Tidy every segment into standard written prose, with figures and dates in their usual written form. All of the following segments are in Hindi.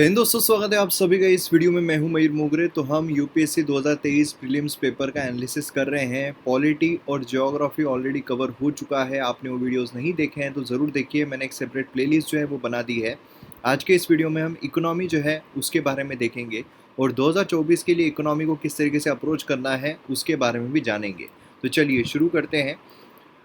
दोस्तों, स्वागत है आप सभी का इस वीडियो में। मैं हूं मयूर मोगरे। तो हम यूपीएससी 2023 प्रीलिम्स पेपर का एनालिसिस कर रहे हैं। पॉलिटी और ज्योग्राफी ऑलरेडी कवर हो चुका है। आपने वो वीडियोस नहीं देखे हैं तो ज़रूर देखिए। मैंने एक सेपरेट प्लेलिस्ट जो है वो बना दी है। आज के इस वीडियो में हम इकोनॉमी जो है उसके बारे में देखेंगे और 2024 के लिए इकोनॉमी को किस तरीके से अप्रोच करना है उसके बारे में भी जानेंगे। तो चलिए शुरू करते हैं।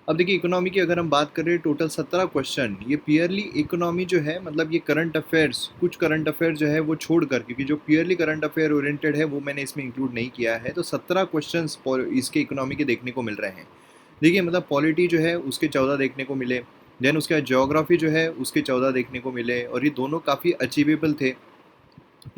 अब देखिए, इकोनॉमी की अगर हम बात करें, टोटल 17 क्वेश्चन ये पियरली इकोनॉमी जो है, मतलब ये करंट अफेयर्स, कुछ करंट अफेयर जो है वो छोड़कर, क्योंकि जो पियरली करंट अफेयर ओरिएंटेड है वो मैंने इसमें इंक्लूड नहीं किया है। तो 17 क्वेश्चन इसके इकोनॉमी के देखने को मिल रहे हैं। देखिए, मतलब पॉलिटी जो है उसके 14 देखने को मिले, देन उसके बाद ज्योग्राफी जो है उसके 14 देखने को मिले और ये दोनों काफ़ी अचीवेबल थे।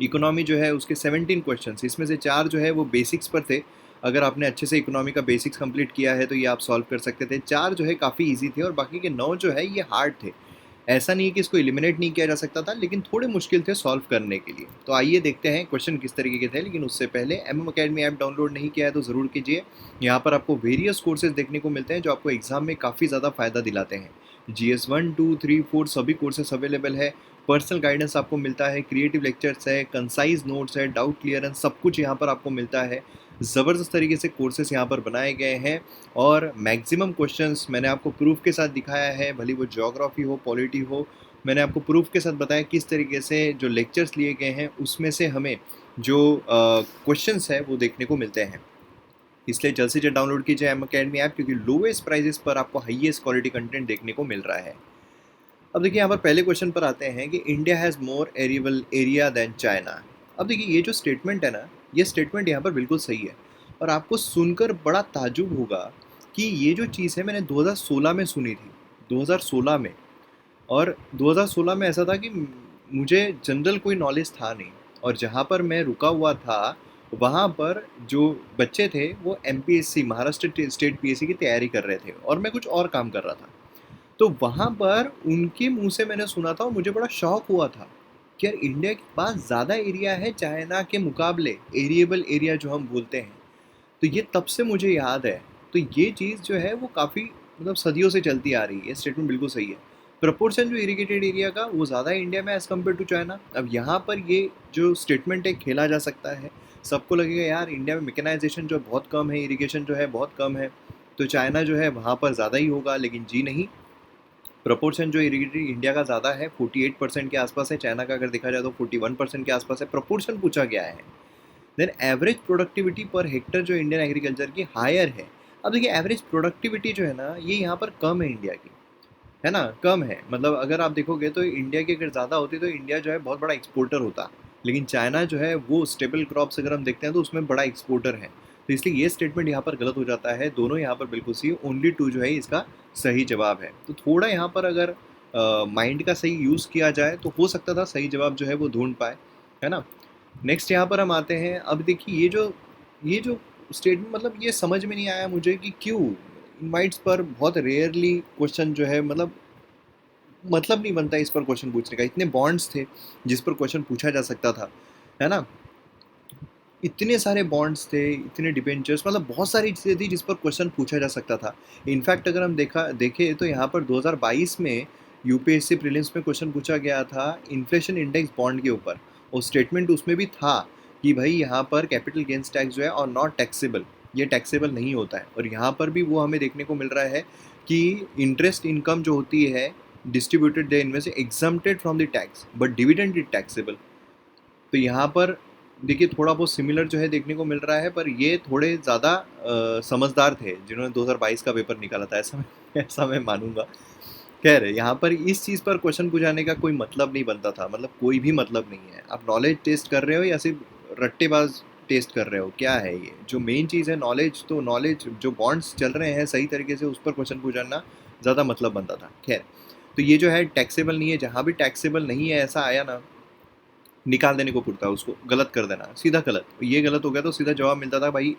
इकोनॉमी जो है उसके 17 क्वेश्चंस, इसमें से 4 जो है वो बेसिक्स पर थे। अगर आपने अच्छे से इकोनॉमी का बेसिक्स कंप्लीट किया है तो ये आप सॉल्व कर सकते थे। 4 जो है काफ़ी इजी थे और बाकी के 9 जो है ये हार्ड थे। ऐसा नहीं है कि इसको एलिमिनेट नहीं किया जा सकता था, लेकिन थोड़े मुश्किल थे सॉल्व करने के लिए। तो आइए देखते हैं क्वेश्चन किस तरीके के थे। लेकिन उससे पहले एमएम ऐप डाउनलोड नहीं किया है तो ज़रूर कीजिए। यहाँ पर आपको वेरियस कोर्सेज देखने को मिलते हैं जो आपको एग्जाम में काफ़ी ज़्यादा फ़ायदा दिलाते हैं। GS 1, 2, 3, 4 सभी कोर्सेस अवेलेबल है। पर्सनल गाइडेंस आपको मिलता है, क्रिएटिव लेक्चर्स है, कंसाइज नोट्स है, डाउट क्लियरेंस, सब कुछ यहाँ पर आपको मिलता है। ज़बरदस्त तरीके से कोर्सेस यहाँ पर बनाए गए हैं और मैक्सिमम क्वेश्चंस मैंने आपको प्रूफ के साथ दिखाया है। भले वो ज्योग्राफी हो, पॉलिटी हो, मैंने आपको प्रूफ के साथ बताया किस तरीके से जो लेक्चर्स लिए गए हैं उसमें से हमें जो क्वेश्चंस है वो देखने को मिलते हैं। इसलिए जल्द से जल्द डाउनलोड कीजिए एम ऐप, क्योंकि लोवेस्ट प्राइजेस पर आपको हाईएस्ट क्वालिटी कंटेंट देखने को मिल रहा है। अब देखिए, यहाँ पर पहले क्वेश्चन पर आते हैं कि India has more arable area than China. अब देखिए, ये जो स्टेटमेंट है ना, ये स्टेटमेंट यहाँ पर बिल्कुल सही है और आपको सुनकर बड़ा ताज्जुब होगा कि ये जो चीज़ है मैंने 2016 में सुनी थी। 2016 में, और 2016 में ऐसा था कि मुझे जनरल कोई नॉलेज था नहीं और जहाँ पर मैं रुका हुआ था वहाँ पर जो बच्चे थे वो MPSC, महाराष्ट्र स्टेट PSC की तैयारी कर रहे थे और मैं कुछ और काम कर रहा था। तो वहाँ पर उनके मुंह से मैंने सुना था और मुझे बड़ा शौक हुआ था कि यार, इंडिया के पास ज़्यादा एरिया है चाइना के मुकाबले, एरिएबल एरिया जो हम बोलते हैं। तो ये तब से मुझे याद है। तो ये चीज़ जो है वो काफ़ी, मतलब सदियों से चलती आ रही है। स्टेटमेंट बिल्कुल सही है। प्रपोर्शन जो इरिगेटेड एरिया का वो ज़्यादा है इंडिया में एज़ कम्पेयर टू चाइना। अब यहाँ पर ये जो स्टेटमेंट है खेला जा सकता है। सबको लगेगा यार, इंडिया में मैकेनाइजेशन जो बहुत कम है, इरिगेशन जो है बहुत कम है, तो चाइना जो है वहाँ पर ज़्यादा ही होगा। लेकिन जी नहीं, प्रपोर्शन जो इरिगेटेड इंडिया का ज़्यादा है, 48% के आसपास है। चाइना का अगर देखा जाए तो 41% के आसपास है। प्रपोर्शन पूछा गया है। Then average productivity per hectare जो इंडियन एग्रीकल्चर की हायर है। अब देखिए, एवरेज प्रोडक्टिविटी जो है ना ये यहाँ पर कम है इंडिया की, है ना, कम है। मतलब अगर आप देखोगे तो इंडिया की अगर ज़्यादा होती तो इंडिया जो है बहुत बड़ा एक्सपोर्टर होता। लेकिन चाइना जो है वो स्टेबल क्रॉप्स अगर हम देखते हैं तो उसमें बड़ा एक्सपोर्टर है। तो इसलिए ये स्टेटमेंट यहाँ पर गलत हो जाता है। दोनों यहाँ पर बिल्कुल सही, ओनली 2 जो है इसका सही जवाब है। तो थोड़ा यहाँ पर अगर माइंड का सही यूज़ किया जाए तो हो सकता था सही जवाब जो है वो ढूंढ पाए, है ना। नेक्स्ट यहाँ पर हम आते हैं। अब देखिए, ये जो स्टेटमेंट, मतलब ये समझ में नहीं आया मुझे कि क्यों इनवाइट्स पर बहुत रेयरली क्वेश्चन जो है, मतलब नहीं बनता इस पर क्वेश्चन पूछने का। इतने बॉन्ड्स थे जिस पर क्वेश्चन पूछा जा सकता था, है ना। इतने सारे बॉन्ड्स थे, इतने डिबेंचर्स, मतलब बहुत सारी चीज़ें थी जिस पर क्वेश्चन पूछा जा सकता था। इनफैक्ट अगर हम देखें तो यहाँ पर 2022 में यूपीएससी प्रीलिम्स में क्वेश्चन पूछा गया था इन्फ्लेशन इंडेक्स बॉन्ड के ऊपर। और स्टेटमेंट उसमें भी था कि भाई यहाँ पर कैपिटल गेंस टैक्स जो है और नॉट टैक्सेबल, ये टैक्सेबल नहीं होता है। और यहाँ पर भी वो हमें देखने को मिल रहा है कि इंटरेस्ट इनकम जो होती है डिस्ट्रीब्यूटेड दे इनमें से exempted from the tax, but dividend is taxable. तो यहाँ पर देखिए, थोड़ा बहुत सिमिलर जो है देखने को मिल रहा है, पर ये थोड़े ज़्यादा समझदार थे जिन्होंने 2022 का पेपर निकाला था, ऐसा मैं मानूंगा। खैर, यहाँ पर इस चीज़ पर क्वेश्चन पूछाने का कोई मतलब नहीं बनता था, मतलब कोई भी मतलब नहीं है। आप नॉलेज टेस्ट कर रहे हो या सिर्फ रट्टेबाज टेस्ट कर रहे हो, क्या है ये जो मेन चीज़ है नॉलेज। तो नॉलेज जो बॉन्ड्स चल रहे हैं सही तरीके से, उस पर क्वेश्चन पूछाना ज़्यादा मतलब बनता था। खैर, तो ये जो है टैक्सेबल नहीं है। जहाँ भी टैक्सेबल नहीं है ऐसा आया ना, निकाल देने को पड़ता है, उसको गलत कर देना, सीधा गलत। ये गलत हो गया तो सीधा जवाब मिलता था भाई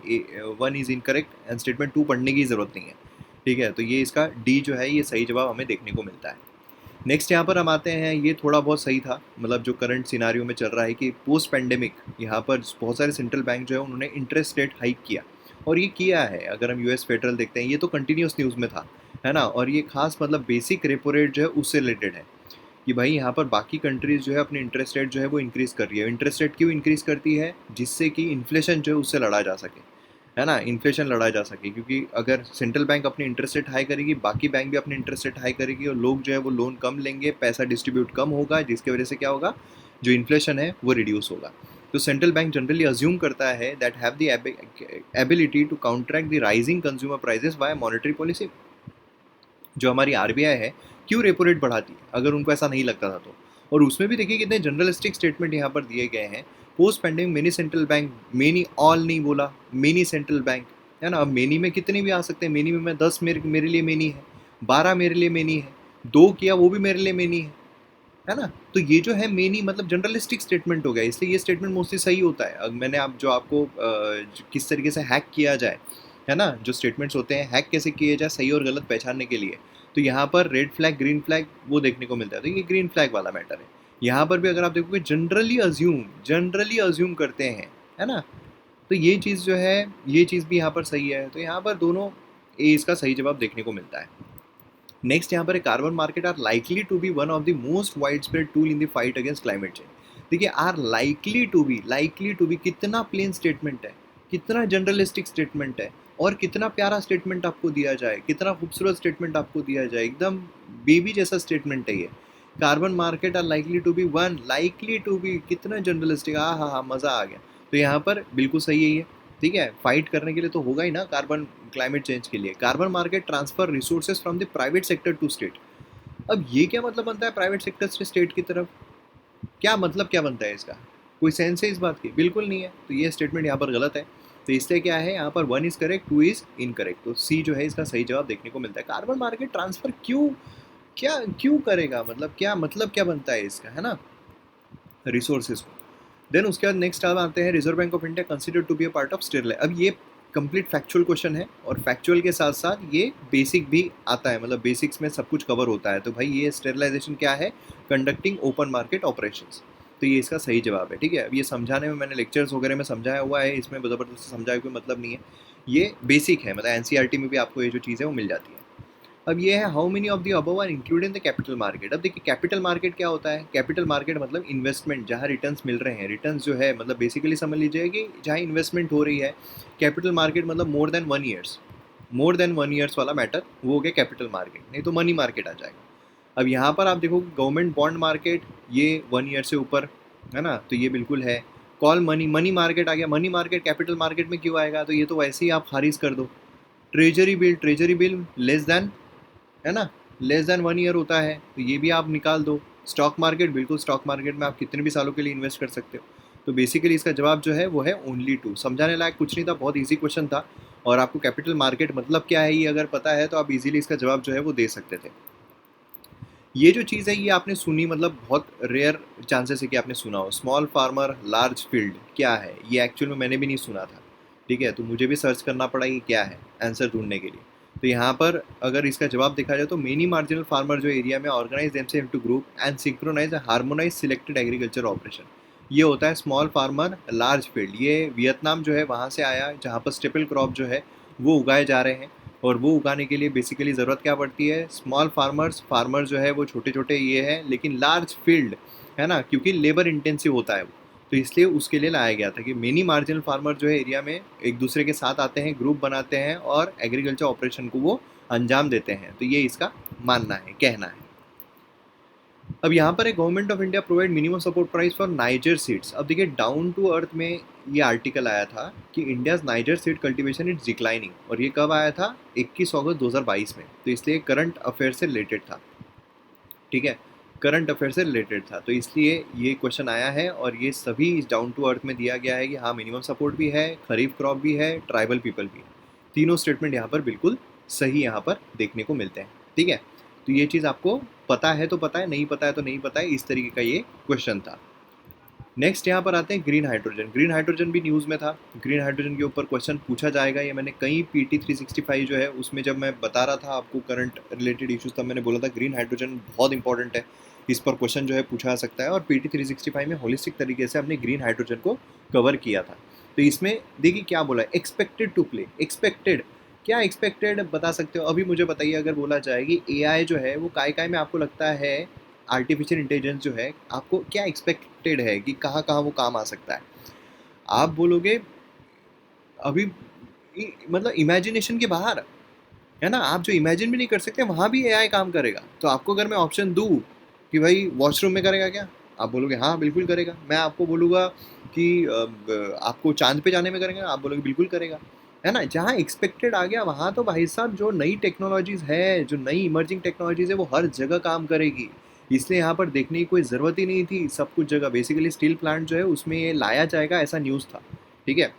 1 इज़ इनकरेक्ट एंड स्टेटमेंट 2 पढ़ने की ज़रूरत नहीं है। ठीक है, तो ये इसका डी जो है ये सही जवाब हमें देखने को मिलता है। नेक्स्ट यहाँ पर हम आते हैं। ये थोड़ा बहुत सही था, मतलब जो करंट सिनारियो में चल रहा है कि पोस्ट पेंडेमिक यहाँ पर बहुत सारे सेंट्रल बैंक जो है उन्होंने इंटरेस्ट रेट हाइक किया। और ये किया है, अगर हम US फेडरल देखते हैं ये तो कंटिन्यूस न्यूज़ में था, है ना। और ये खास मतलब बेसिक रेपो रेट जो है उससे रिलेटेड है। कि भाई यहाँ पर बाकी कंट्रीज़ जो है अपने इंटरेस्ट रेट जो है वो इंक्रीज़ कर रही है। इंटरेस्ट रेट क्यों इंक्रीज़ करती है? जिससे कि इन्फ्लेशन जो है उससे लड़ा जा सके, है ना? इन्फ्लेशन लड़ा जा सके, क्योंकि अगर सेंट्रल बैंक अपनी इंटरेस्ट रेट हाई करेगी, बाकी बैंक भी अपनी इंटरेस्ट रेट हाई करेगी और लोग जो है वो लोन कम लेंगे, पैसा डिस्ट्रीब्यूट कम होगा, जिसकी वजह से क्या होगा? जो इन्फ्लेशन है वो रिड्यूस होगा। तो सेंट्रल बैंक जनरली अज्यूम करता है that have the ability to counteract the rising consumer prices by monetary policy. जो हमारी आरबीआई है, क्यों रेपो रेट बढ़ाती है अगर उनको ऐसा नहीं लगता था तो? और उसमें भी देखिए कितने जनरलिस्टिक स्टेटमेंट यहाँ पर दिए गए हैं। Post pending many central bank, many all नहीं बोला, मेनी सेंट्रल बैंक, है ना? अब मेनी में कितने भी आ सकते हैं, मेनी में मैं 10 मेरे लिए मेनी है, 12 मेरे लिए मेनी है, 2 किया वो भी मेरे लिए मेनी है ना? तो ये जो है मेनी मतलब जनरलिस्टिक स्टेटमेंट हो गया, इसलिए ये स्टेटमेंट मोस्टली सही होता है। अब मैंने आप जो आपको किस तरीके से हैक किया जाए, है ना? जो स्टेटमेंट्स होते हैं हैक कैसे किए जाए सही और गलत पहचानने के लिए, तो यहाँ पर रेड फ्लैग ग्रीन फ्लैग वो देखने को मिलता है। तो ये ग्रीन फ्लैग वाला मैटर है। यहाँ पर भी अगर आप देखोगे जनरली अज्यूम करते हैं, है ना? तो ये चीज़ जो है, ये चीज़ भी यहाँ पर सही है। तो यहाँ पर दोनों ए इसका सही जवाब देखने को मिलता है। नेक्स्ट यहाँ पर carbon market are likely to be one of the most wide spread tool in the fight against climate change. देखिए आर लाइकली टू बी कितना प्लेन स्टेटमेंट है, कितना जनरलिस्टिक स्टेटमेंट है, और कितना प्यारा स्टेटमेंट आपको दिया जाए, कितना खूबसूरत स्टेटमेंट आपको दिया जाए, एकदम बेबी जैसा स्टेटमेंट है ये। Carbon market are likely to be one, likely to be, कितना जनरलिस्टिक, हाँ मज़ा आ गया। तो यहाँ पर बिल्कुल सही है ये, ठीक है। फाइट करने के लिए तो होगा ही ना कार्बन क्लाइमेट चेंज के लिए। Carbon market transfer resources from the private sector to state. अब ये क्या मतलब बनता है प्राइवेट सेक्टर से स्टेट की तरफ? क्या मतलब क्या बनता है इसका? कोई सेंस है इस बात की? बिल्कुल नहीं है। तो ये स्टेटमेंट यहाँ पर गलत है। तो इसलिए क्या है यहाँ पर 1 इज करेक्ट, 2 इज इनकरेक्ट। तो सी जो है इसका सही जवाब देखने को मिलता है। कार्बन मार्केट ट्रांसफर क्यों करेगा, मतलब क्या बनता है इसका, है ना? रिसोर्सेज को। देन उसके बाद नेक्स्ट अब आते हैं, Reserve Bank of India consider to be a part of sterilise. अब ये कंप्लीट फैक्चुअल क्वेश्चन है और फैक्चुअल के साथ साथ ये बेसिक भी आता है, मतलब बेसिक्स में सब कुछ कवर होता है। तो भाई ये स्टेरलाइजेशन क्या है? Conducting open market operations. तो ये इसका सही जवाब है, ठीक है। अब ये समझाने में मैंने लेक्चर्स वगैरह में समझाया हुआ है, इसमें ज़बरदस्ती समझाया कोई मतलब नहीं है। ये बेसिक है, मतलब एनसीईआरटी में भी आपको ये जो चीज़ है वो मिल जाती है। अब ये है how many of the above are included in the capital market. अब देखिए कैपिटल मार्केट क्या होता है? कैपिटल मार्केट मतलब इन्वेस्टमेंट, जहाँ रिटर्न्स मिल रहे हैं। रिटर्न्स जो है मतलब बेसिकली समझ लीजिए कि जहाँ इन्वेस्टमेंट हो रही है। कैपिटल मार्केट मतलब मोर देन 1 ईयर्स वाला मैटर, वो हो गया कैपिटल मार्केट, नहीं तो मनी मार्केट आ जाएगा। अब यहाँ पर आप देखो गवर्नमेंट बॉन्ड मार्केट, ये 1 ईयर से ऊपर, है ना? तो ये बिल्कुल है। कॉल मनी मार्केट आ गया। मनी मार्केट कैपिटल मार्केट में क्यों आएगा? तो ये तो वैसे ही आप खारिज कर दो। ट्रेजरी बिल लेस देन, है ना, लेस देन 1 ईयर होता है, तो ये भी आप निकाल दो। स्टॉक मार्केट, बिल्कुल स्टॉक मार्केट में आप कितने भी सालों के लिए इन्वेस्ट कर सकते हो। तो बेसिकली इसका जवाब जो है वो है ओनली 2। समझाने लायक कुछ नहीं था, बहुत ईजी क्वेश्चन था। और आपको कैपिटल मार्केट मतलब क्या है ये अगर पता है तो आप इजीली इसका जवाब जो है वो दे सकते थे। ये जो चीज़ है ये आपने सुनी, मतलब बहुत रेयर चांसेस है कि आपने सुना हो। स्मॉल फार्मर लार्ज फील्ड क्या है? ये एक्चुअल में मैंने भी नहीं सुना था, ठीक है। तो मुझे भी सर्च करना पड़ा ये क्या है आंसर ढूंढने के लिए। तो यहाँ पर अगर इसका जवाब देखा जाए तो मेनी मार्जिनल फार्मर जो एरिया में organise themselves into group and synchronise harmonise selected agriculture operation, ये होता है स्मॉल फार्मर लार्ज फील्ड। ये वियतनाम जो है वहाँ से आया, जहाँ पर स्टेपल क्रॉप जो है वो उगाए जा रहे हैं। और वो उगाने के लिए बेसिकली ज़रूरत क्या पड़ती है? स्मॉल फार्मर जो है वो छोटे छोटे ये है, लेकिन लार्ज फील्ड, है ना, क्योंकि लेबर इंटेंसिव होता है वो। तो इसलिए उसके लिए लाया गया था कि मेनी मार्जिनल फार्मर जो है एरिया में एक दूसरे के साथ आते हैं, ग्रुप बनाते हैं और एग्रीकल्चर ऑपरेशन को वो अंजाम देते हैं। तो ये इसका मानना है, कहना है। अब यहाँ पर एक government of India provide minimum support price for niger seeds. अब देखिए डाउन टू अर्थ में ये आर्टिकल आया था कि India's niger seed cultivation is declining, और ये कब आया था? 21 अगस्त 2022 में। तो इसलिए करंट अफेयर से रिलेटेड था, ठीक है, करंट अफेयर से रिलेटेड था। तो इसलिए ये क्वेश्चन आया है और ये सभी इस डाउन टू अर्थ में दिया गया है कि हाँ मिनिमम सपोर्ट भी है, खरीफ क्रॉप भी है, ट्राइबल पीपल भी है। तीनों स्टेटमेंट यहाँ पर बिल्कुल सही यहाँ पर देखने को मिलते हैं, ठीक है। तो ये चीज़ आपको पता है तो पता है, नहीं पता है तो नहीं पता है, इस तरीके का ये क्वेश्चन था। नेक्स्ट यहाँ पर आते हैं ग्रीन हाइड्रोजन। ग्रीन हाइड्रोजन भी न्यूज़ में था। ग्रीन हाइड्रोजन के ऊपर क्वेश्चन पूछा जाएगा, ये मैंने कई PT 365 जो है उसमें जब मैं बता रहा था आपको करंट रिलेटेड इश्यूज, तब मैंने बोला था ग्रीन हाइड्रोजन बहुत इंपॉर्टेंट है, इस पर क्वेश्चन जो है पूछा जा सकता है। और PT 365 में होलिस्टिक तरीके से हमने ग्रीन हाइड्रोजन को कवर किया था। तो इसमें देखिए क्या बोला है, एक्सपेक्टेड टू प्ले। एक्सपेक्टेड, क्या एक्सपेक्टेड बता सकते हो? अभी मुझे बताइए, अगर बोला जाए कि AI जो है वो काय काय में आपको लगता है आर्टिफिशियल इंटेलिजेंस जो है आपको क्या एक्सपेक्टेड है कि कहाँ कहाँ वो काम आ सकता है। आप बोलोगे अभी मतलब इमेजिनेशन के बाहर है ना, आप जो इमेजिन भी नहीं कर सकते वहाँ भी एआई काम करेगा। तो आपको अगर मैं ऑप्शन दूँ कि भाई वॉशरूम में करेगा क्या, आप बोलोगे हाँ बिल्कुल करेगा। मैं आपको बोलूँगा कि आपको चांद पे जाने में करेंगे, आप बोलोगे बिल्कुल करेगा। है ना, जहाँ एक्सपेक्टेड आ गया वहाँ तो भाई साहब जो नई टेक्नोलॉजीज़ है, जो नई इमर्जिंग टेक्नोलॉजीज़ है वो हर जगह काम करेगी। इसलिए यहाँ पर देखने की कोई ज़रूरत ही नहीं थी, सब कुछ जगह बेसिकली स्टील प्लांट जो है उसमें ये लाया जाएगा ऐसा न्यूज़ था। ठीक है,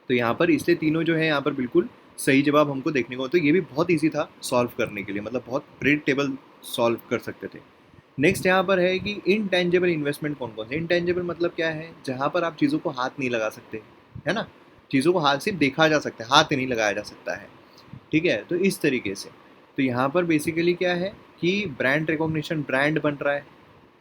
तो यहाँ पर इसलिए तीनों जो है यहाँ पर बिल्कुल सही जवाब हमको देखने को, तो ये भी बहुत ईजी था सॉल्व करने के लिए, मतलब बहुत प्रिडिक्टेबल सॉल्व कर सकते थे। नेक्स्ट यहाँ पर है कि इनटेंजिबल इन्वेस्टमेंट कौन कौन से, इनटेंजिबल मतलब क्या है, जहाँ पर आप चीज़ों को हाथ नहीं लगा सकते, है ना, चीज़ों को हाथ सिर्फ देखा जा सकता है, हाथ नहीं लगाया जा सकता है। ठीक है, तो इस तरीके से तो यहाँ पर बेसिकली क्या है कि ब्रांड रिकॉग्निशन, ब्रांड बन रहा है।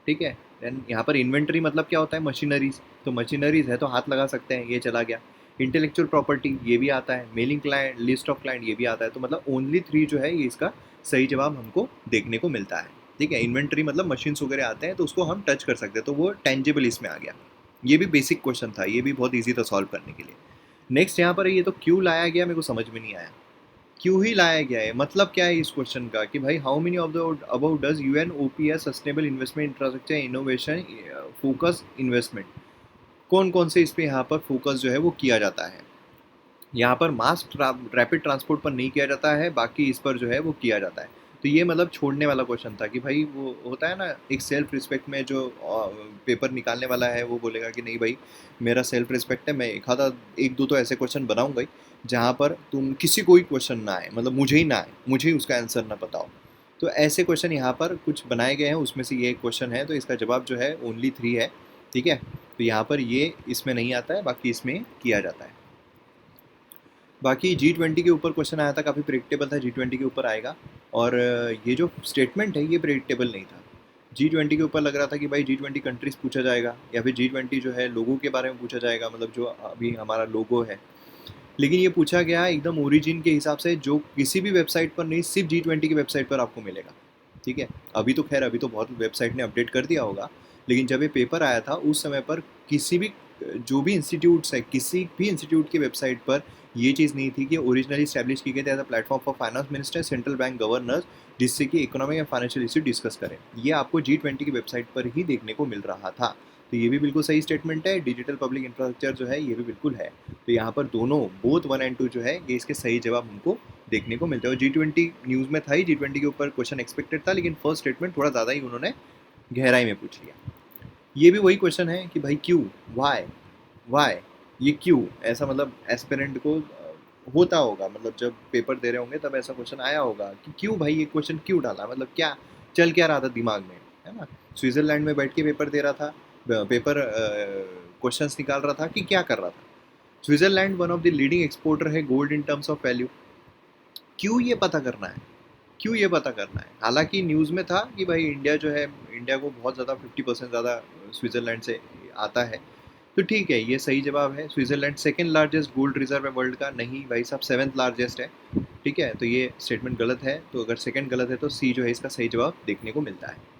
ठीक है, देन यहाँ पर इन्वेंट्री मतलब क्या होता है, मशीनरीज, तो मशीनरीज है तो हाथ लगा सकते हैं, ये चला गया। इंटेलेक्चुअल प्रॉपर्टी ये भी आता है, mailing client, list of client ये भी आता है। तो मतलब ओनली 3 जो है ये इसका सही जवाब हमको देखने को मिलता है। ठीक है, इन्वेंट्री मतलब मशीन्स वगैरह आते हैं तो उसको हम टच कर सकते हैं, तो वो टेंजिबल इसमें आ गया। ये भी बेसिक क्वेश्चन था, ये भी बहुत ईजी था सॉल्व करने के लिए। नेक्स्ट यहाँ पर ये तो क्यों लाया गया मेरे को समझ में नहीं आया, क्यों ही लाया गया है, मतलब क्या है इस क्वेश्चन का कि भाई how many of the about does UNOPS sustainable investment infrastructure innovation focus investment, कौन कौन से इस पे यहाँ पर फोकस जो है वो किया जाता है। यहाँ पर मास रैपिड ट्रांसपोर्ट पर नहीं किया जाता है, बाकी इस पर जो है वो किया जाता है। तो ये मतलब छोड़ने वाला क्वेश्चन था कि भाई वो होता है ना एक सेल्फ रिस्पेक्ट में जो पेपर निकालने वाला है वो बोलेगा कि नहीं भाई मेरा सेल्फ रिस्पेक्ट है, मैं एक आधा एक दो तो ऐसे क्वेश्चन बनाऊंगा ही जहाँ पर तुम किसी को ही क्वेश्चन ना आए, मतलब मुझे ही ना आए, मुझे ही उसका आंसर ना बताओ। तो ऐसे क्वेश्चन यहाँ पर कुछ बनाए गए हैं, उसमें से ये एक क्वेश्चन है, तो इसका जवाब जो है ओनली 3 है। ठीक है, तो यहाँ पर ये इसमें नहीं आता है, बाकी इसमें किया जाता है। बाकी G20 के ऊपर क्वेश्चन आया था, काफ़ी प्रिडिक्टेबल था G20 के ऊपर आएगा। और ये जो स्टेटमेंट है ये प्रिडिक्टेबल नहीं था। G20 के ऊपर लग रहा था कि भाई G20 कंट्रीज पूछा जाएगा या फिर G20 जो है लोगों के बारे में पूछा जाएगा, मतलब जो अभी हमारा लोगो है। लेकिन ये पूछा गया एकदम ओरिजिन के हिसाब से, जो किसी भी वेबसाइट पर नहीं, सिर्फ G20 की वेबसाइट पर आपको मिलेगा। ठीक है, अभी तो खैर अभी तो बहुत वेबसाइट ने अपडेट कर दिया होगा, लेकिन जब ये पेपर आया था उस समय पर किसी भी जो भी इंस्टीट्यूट्स है, किसी भी इंस्टीट्यूट की वेबसाइट पर ये चीज़ नहीं थी कि ओरिजिनली स्टैब्लिश की गई थी as a platform for finance minister, central bank governors, जिससे कि economic and financial issue discuss करें। ये आपको G20 की वेबसाइट पर ही देखने को मिल रहा था। तो ये भी बिल्कुल सही स्टेटमेंट है। डिजिटल पब्लिक इंफ्रास्ट्रक्चर जो है ये भी बिल्कुल है। तो यहाँ पर दोनों बोथ 1 एंड 2 जो है ये इसके सही जवाब हमको देखने को मिलते हैं। और G20 न्यूज़ में था ही, G20 के ऊपर क्वेश्चन एक्सपेक्टेड था, लेकिन फर्स्ट स्टेटमेंट थोड़ा ज़्यादा ही उन्होंने गहराई में पूछ लिया। ये भी वही क्वेश्चन है कि भाई क्यों, वाई, वाई, ये क्यों ऐसा, मतलब एस्पिरेंट को होता होगा, मतलब जब पेपर दे रहे होंगे तब ऐसा क्वेश्चन आया होगा कि क्यों भाई ये क्वेश्चन क्यों डाला, मतलब क्या चल क्या रहा था दिमाग में, है ना। स्विट्ज़रलैंड में बैठ के पेपर दे रहा था, पेपर क्वेश्चंस निकाल रहा था कि क्या कर रहा था। Switzerland one of the leading exporter है gold in terms of value. क्यों ये पता करना है, क्यों ये पता करना है। हालांकि न्यूज़ में था कि भाई इंडिया जो है, इंडिया को बहुत ज़्यादा 50% ज़्यादा स्विट्ज़रलैंड से आता है। तो ठीक है, ये सही जवाब है। Switzerland second largest gold reserve है वर्ल्ड का, नहीं भाई साहब 7th लार्जेस्ट है। ठीक है, तो ये स्टेटमेंट गलत है। तो अगर सेकंड गलत है तो सी जो है इसका सही जवाब देखने को मिलता है।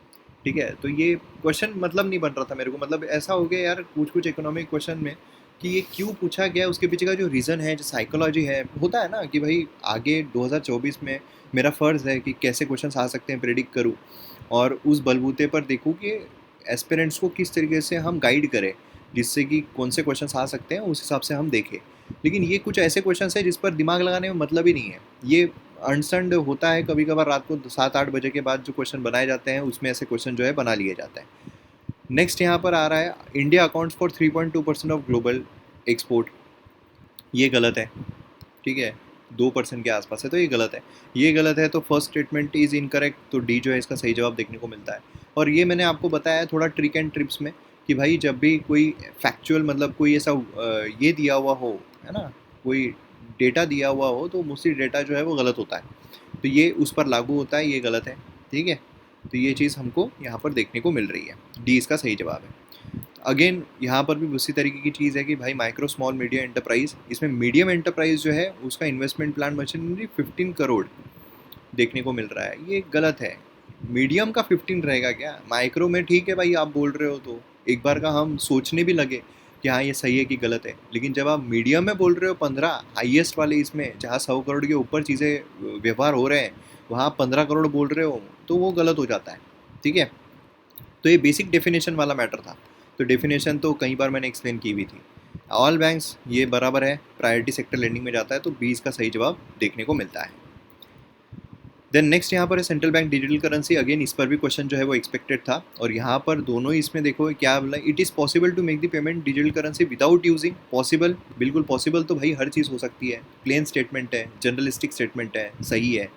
ठीक है, तो ये क्वेश्चन मतलब नहीं बन रहा था मेरे को, मतलब ऐसा हो गया यार कुछ कुछ इकोनॉमिक क्वेश्चन में कि ये क्यों पूछा गया, उसके पीछे का जो रीज़न है, जो साइकोलॉजी है, होता है ना कि भाई आगे 2024 में मेरा फ़र्ज़ है कि कैसे क्वेश्चन आ सकते हैं प्रेडिक्ट करूँ, और उस बलबूते पर देखूँ कि एस्पिरेंट्स को किस तरीके से हम गाइड करें, जिससे कि कौन से क्वेश्चन आ सकते हैं उस हिसाब से हम देखें। लेकिन ये कुछ ऐसे क्वेश्चन है जिस पर दिमाग लगाने में मतलब ही नहीं है। ये अनसंड होता है, कभी कभार रात को 7-8 बजे के बाद जो क्वेश्चन बनाए जाते हैं उसमें ऐसे क्वेश्चन जो है बना लिए जाते हैं। नेक्स्ट यहाँ पर आ रहा है India accounts for 3.2% of global export, ये गलत है। ठीक है, 2% के आसपास है तो ये गलत है। ये गलत है तो फर्स्ट स्टेटमेंट इज़ इनकरेक्ट, तो डी जो है इसका सही जवाब देखने को मिलता है। और ये मैंने आपको बताया है थोड़ा ट्रिक एंड ट्रिप्स में कि भाई जब भी कोई फैक्चुअल, मतलब कोई ऐसा ये दिया हुआ हो, है ना, कोई डेटा दिया हुआ हो तो मोस्टली डेटा जो है वो गलत होता है, तो ये उस पर लागू होता है, ये गलत है। ठीक है, तो ये चीज़ हमको यहाँ पर देखने को मिल रही है, डी इसका सही जवाब है। अगेन यहाँ पर भी उसी तरीके की चीज़ है कि भाई माइक्रो स्मॉल मीडियम एंटरप्राइज, इसमें मीडियम एंटरप्राइज जो है उसका इन्वेस्टमेंट प्लान मशीनरी 15 करोड़ देखने को मिल रहा है, ये गलत है। मीडियम का 15 रहेगा क्या? माइक्रो में ठीक है भाई, आप बोल रहे हो तो एक बार का हम सोचने भी लगे कि हाँ ये सही है कि गलत है, लेकिन जब आप मीडियम में बोल रहे हो 15, हाईएस्ट वाले इसमें जहाँ 100 करोड़ के ऊपर चीज़ें व्यवहार हो रहे हैं, वहाँ आप 15 करोड़ बोल रहे हो, तो वो गलत हो जाता है। ठीक है, तो ये बेसिक डेफिनेशन वाला मैटर था। तो डेफिनेशन तो कई बार मैंने एक्सप्लेन की भी थी। ऑल बैंक्स ये बराबर है, प्रायोरिटी सेक्टर लेंडिंग में जाता है, तो 20 का सही जवाब देखने को मिलता है। देन नेक्स्ट यहाँ पर है central bank digital currency. Again इस पर भी क्वेश्चन जो है वो एक्सपेक्टेड था, और यहाँ पर दोनों ही इसमें देखो क्या बोला, it is possible to make the payment digital currency without using. Possible, बिल्कुल पॉसिबल तो भाई हर चीज़ हो सकती है, प्लेन स्टेटमेंट है, जर्नलिस्टिक स्टेटमेंट है, सही है।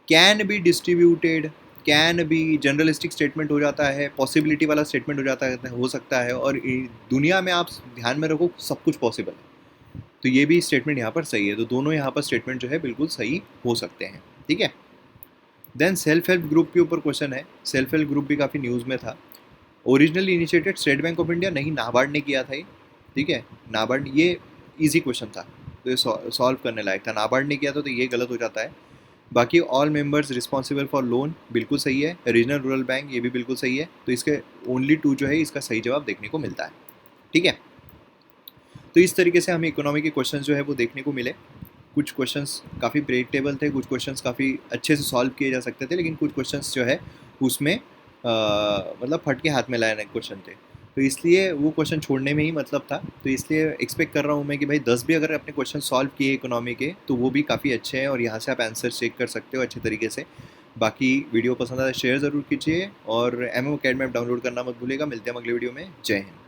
Can be distributed, can be generalistic statement हो जाता है, पॉसिबिलिटी वाला स्टेटमेंट हो जाता है, हो सकता है, और दुनिया में आप ध्यान में रखो सब कुछ पॉसिबल है, तो ये भी स्टेटमेंट यहाँ पर सही है। तो दोनों यहाँ पर स्टेटमेंट जो है बिल्कुल सही हो सकते हैं। ठीक है, देन सेल्फ हेल्प ग्रुप के ऊपर क्वेश्चन है। सेल्फ हेल्प ग्रुप भी काफ़ी न्यूज़ में था। Originally initiated state bank of India, नहीं नाबार्ड ने किया था ये। ठीक है, नाबार्ड, ये इजी क्वेश्चन था तो ये सॉल्व करने लायक था, नाबार्ड ने किया था तो ये गलत हो जाता है। बाकी all members responsible for loan बिल्कुल सही है। रीजनल रूरल बैंक ये भी बिल्कुल सही है, तो इसके ओनली 2 जो है इसका सही जवाब देखने को मिलता है। ठीक है, तो इस तरीके से हमें इकोनॉमी के क्वेश्चन जो है वो देखने को मिले। कुछ क्वेश्चंस काफ़ी प्रेडिक्टेबल थे, कुछ क्वेश्चंस काफ़ी अच्छे से सॉल्व किए जा सकते थे, लेकिन कुछ क्वेश्चंस जो है उसमें मतलब फट के हाथ में लाए क्वेश्चन थे, तो इसलिए वो क्वेश्चन छोड़ने में ही मतलब था। तो इसलिए एक्सपेक्ट कर रहा हूँ मैं कि भाई 10 भी अगर अपने क्वेश्चन सॉल्व किए इकोनॉमी के तो वो भी काफ़ी अच्छे हैं, और यहाँ से आप आंसर चेक कर सकते हो अच्छे तरीके से। बाकी वीडियो पसंद आया शेयर ज़रूर कीजिए, और MM Academy ऐप डाउनलोड करना मत भूलिएगा। मिलते हैं अगले वीडियो में। जय हिंद।